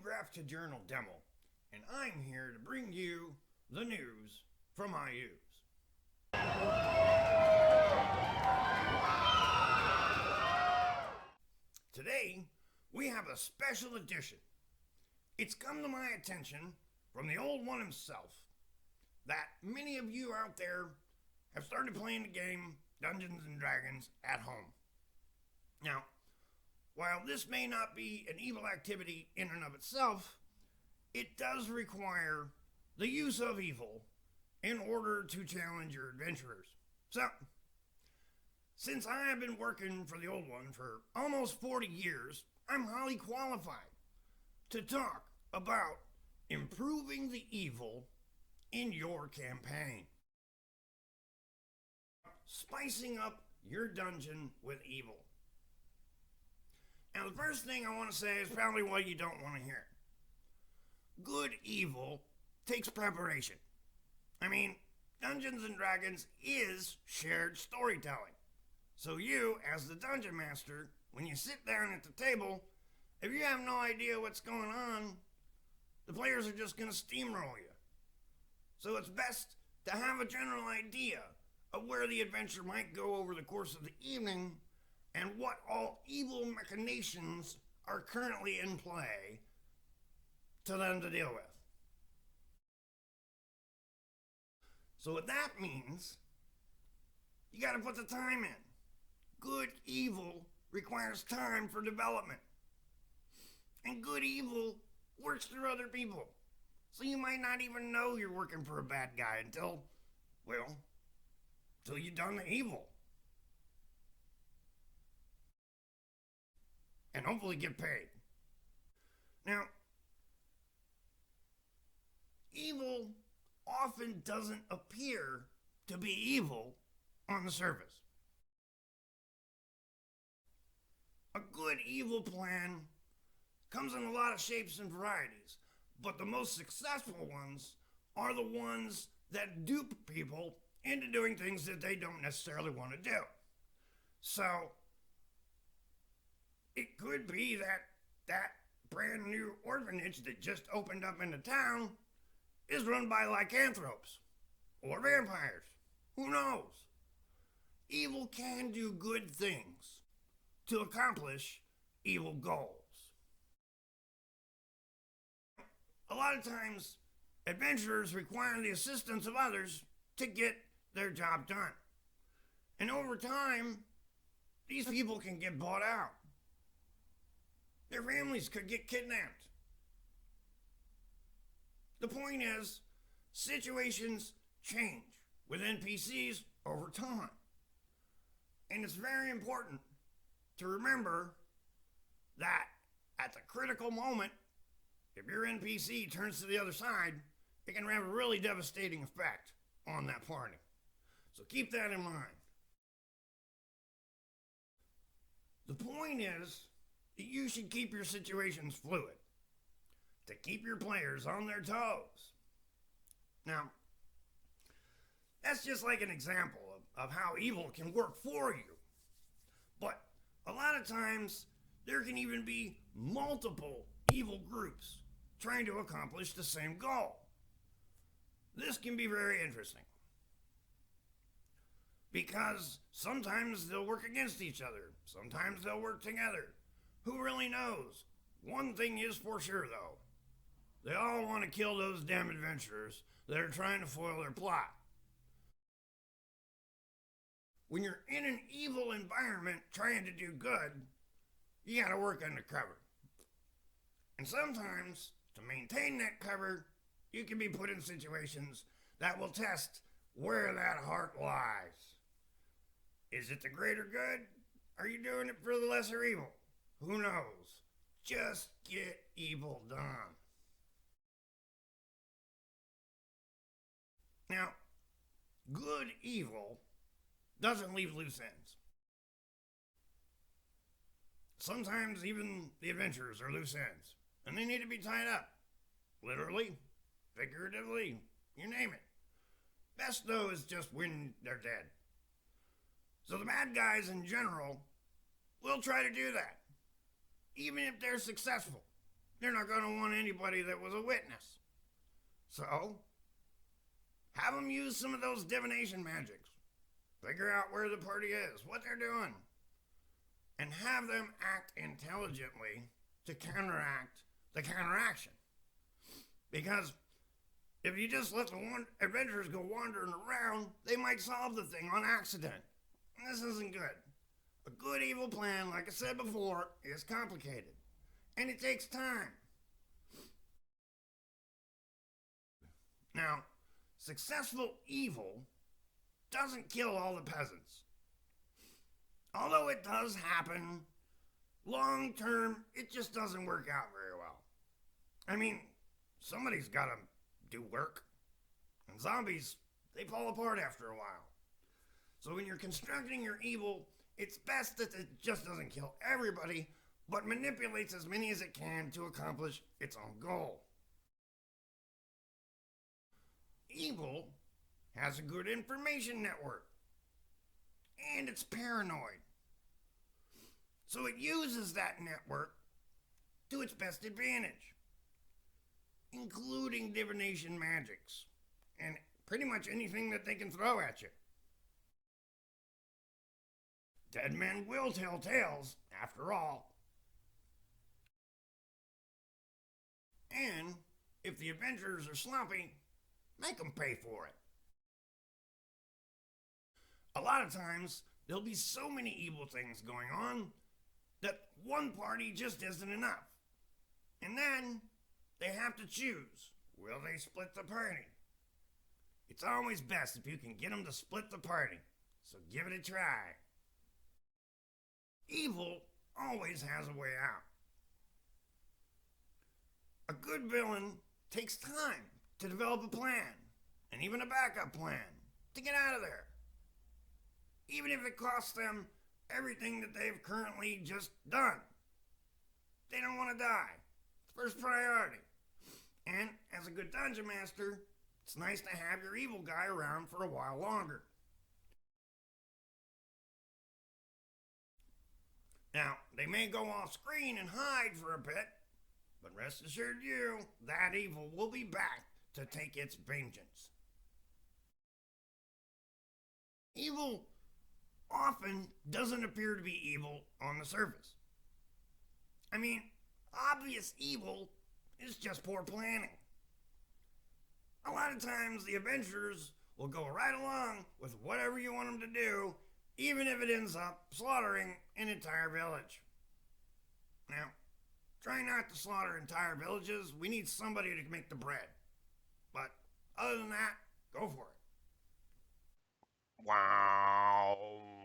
Graph to Journal Demo, and I'm here to bring you the news from IUs. Today, we have a special edition. It's come to my attention from the old one himself that many of you out there have started playing the game Dungeons and Dragons at home. Now, while this may not be an evil activity in and of itself, it does require the use of evil in order to challenge your adventurers. So, since I have been working for the old one for almost 40 years, I'm highly qualified to talk about improving the evil in your campaign. Spicing up your dungeon with evil. Now, the first thing I want to say is probably what you don't want to hear. Good evil takes preparation. I mean, Dungeons and Dragons is shared storytelling. So you, as the dungeon master, when you sit down at the table, if you have no idea what's going on, the players are just going to steamroll you. So it's best to have a general idea of where the adventure might go over the course of the evening and what all evil machinations are currently in play to them to deal with. So what that means, you got to put the time in. Good evil requires time for development. And good evil works through other people. So you might not even know you're working for a bad guy until you've done the evil. And hopefully get paid. Now, evil often doesn't appear to be evil on the surface. A good evil plan comes in a lot of shapes and varieties, but the most successful ones are the ones that dupe people into doing things that they don't necessarily want to do. So, it could be that brand new orphanage that just opened up in the town is run by lycanthropes or vampires. Who knows? Evil can do good things to accomplish evil goals. A lot of times, adventurers require the assistance of others to get their job done. And over time, these people can get bought out. Their families could get kidnapped. The point is, situations change with NPCs over time. And it's very important to remember that at the critical moment, if your NPC turns to the other side, it can have a really devastating effect on that party. So keep that in mind. The point is that you should keep your situations fluid to keep your players on their toes. Now, that's just like an example of how evil can work for you. But a lot of times, there can even be multiple evil groups trying to accomplish the same goal. This can be very interesting because sometimes they'll work against each other, sometimes they'll work together. Who really knows? One thing is for sure though, they all want to kill those damn adventurers that are trying to foil their plot. When you're in an evil environment trying to do good, you gotta work undercover. And sometimes, to maintain that cover, you can be put in situations that will test where that heart lies. Is it the greater good? Are you doing it for the lesser evil? Who knows? Just get evil done. Now, good evil doesn't leave loose ends. Sometimes even the adventurers are loose ends, and they need to be tied up. Literally, figuratively, you name it. Best though is just when they're dead. So the bad guys in general will try to do that, even if they're successful. they're not going to want anybody that was a witness. So, have them use some of those divination magics. Figure out where the party is, what they're doing, and have them act intelligently to counteract the counteraction. Because if you just let the adventurers go wandering around, they might solve the thing on accident. And this isn't good. A good evil plan, like I said before, is complicated. And it takes time. Now, successful evil doesn't kill all the peasants. Although it does happen, long term, it just doesn't work out very well. I mean, somebody's got to do work. And zombies, they fall apart after a while. So when you're constructing your evil, it's best that it just doesn't kill everybody, but manipulates as many as it can to accomplish its own goal. Evil has a good information network, and it's paranoid. So it uses that network to its best advantage, including divination magics, and pretty much anything that they can throw at you. Dead men will tell tales, after all. And if the adventurers are sloppy, make them pay for it. A lot of times, there'll be so many evil things going on that one party just isn't enough. And then they have to choose. Will they split the party? It's always best if you can get them to split the party. So give it a try. Evil always has a way out. A good villain takes time to develop a plan, and even a backup plan, to get out of there. Even if it costs them everything that they've currently just done. They don't want to die. It's first priority. And as a good dungeon master, it's nice to have your evil guy around for a while longer. Now, they may go off screen and hide for a bit, but rest assured that evil will be back to take its vengeance. Evil often doesn't appear to be evil on the surface. I mean, obvious evil is just poor planning. A lot of times the adventurers will go right along with whatever you want them to do, even if it ends up slaughtering an entire village. Now, try not to slaughter entire villages. We need somebody to make the bread. But other than that, go for it. Wow.